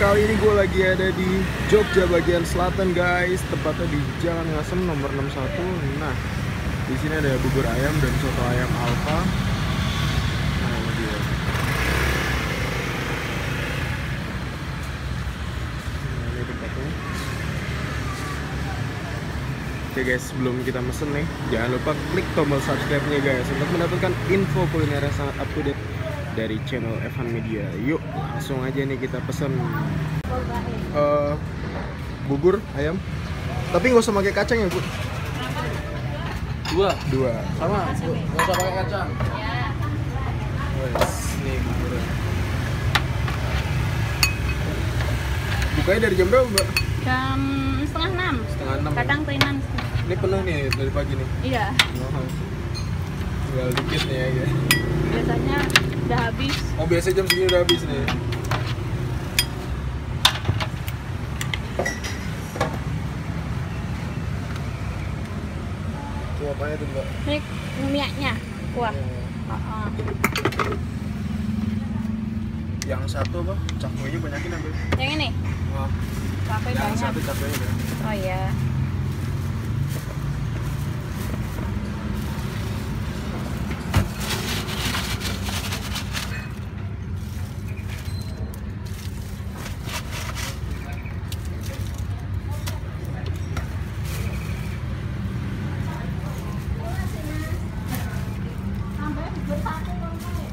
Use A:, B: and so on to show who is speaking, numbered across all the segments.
A: kali ini gue lagi ada di Jogja bagian selatan guys, tepatnya di Jalan Ngasem nomor 61. Nah, di sini ada bubur ayam dan soto ayam Alfa. Nah, ini dia. Nah, ini tempatnya. Oke guys, sebelum kita mesen nih, jangan lupa klik tombol subscribe-nya guys untuk mendapatkan info kuliner yang sangat up to date dari channel Evan Media. Yuk, langsung aja nih kita pesen bubur ayam. Tapi nggak usah pakai kacang ya, Bu? Dua.
B: Sama, nggak usah pakai kacang.
A: Wes, nih buburnya. Bukanya dari jam berapa, Mbak?
C: Jam setengah 6.
A: Setengah 6.
C: Kadang kelinan.
A: Ini penuh nih dari pagi nih.
C: Iya.
A: Oh, tinggal dikit nih ya.
C: Biasanya udah habis.
A: Oh, biasa jam segini udah habis nih. Itu apanya tuh, Mbak?
C: Ini minyak-nya. Kuah. Oh.
A: Yang satu apa? Cakwenya banyakin ambil.
C: Yang ini?
A: Oh,
C: Cabai
A: yang
C: banyak.
A: satu cakwenya deh.
C: Oh iya.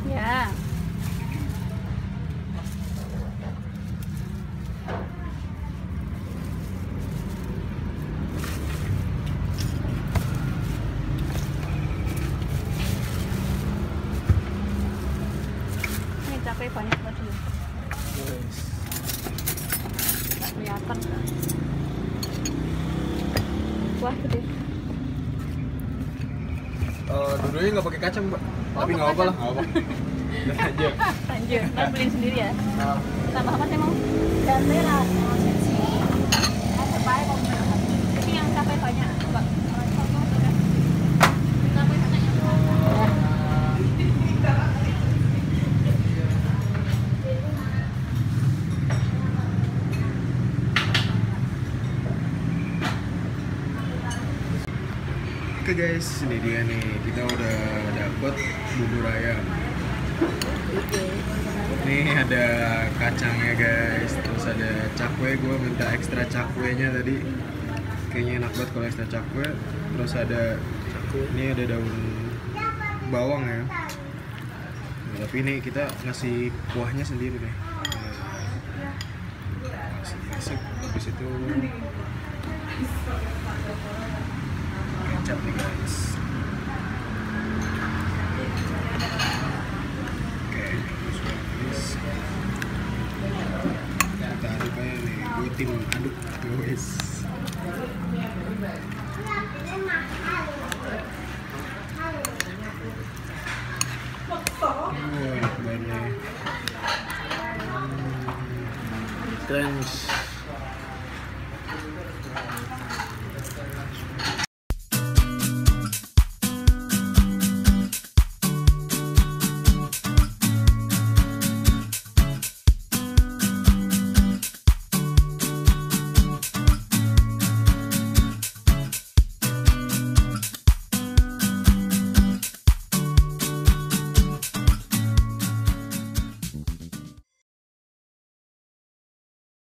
C: Ya. Ini cabai banyak tadi.
A: Yes.
C: Nggak kelihatan. Wah, gede.
A: Dulunya nggak pakai kacang, Mbak. Tapi nggak apa-apa lah, nggak apa. Udah aja.
C: Lanjut. Ntar beliin sendiri ya.
A: Nah,
C: Tambah apa sih, mau? Dan merah. Ini yang cabai banyak, Mbak. Cabai banyak yang
A: Oke guys, ini dia nih, kita udah dapet bubur ayam. Nih ada kacangnya guys, terus ada cakwe, gue minta ekstra cakwenya tadi. Kayaknya enak banget kalau ekstra cakwe. Terus ada, ini ada daun bawang ya. Nah, tapi ini kita ngasih kuahnya sendiri deh. Masih habis itu kecap nih guys. Oke, kita aduk aja nih, gue tim aduk guys. Enak banget nih. Crunch.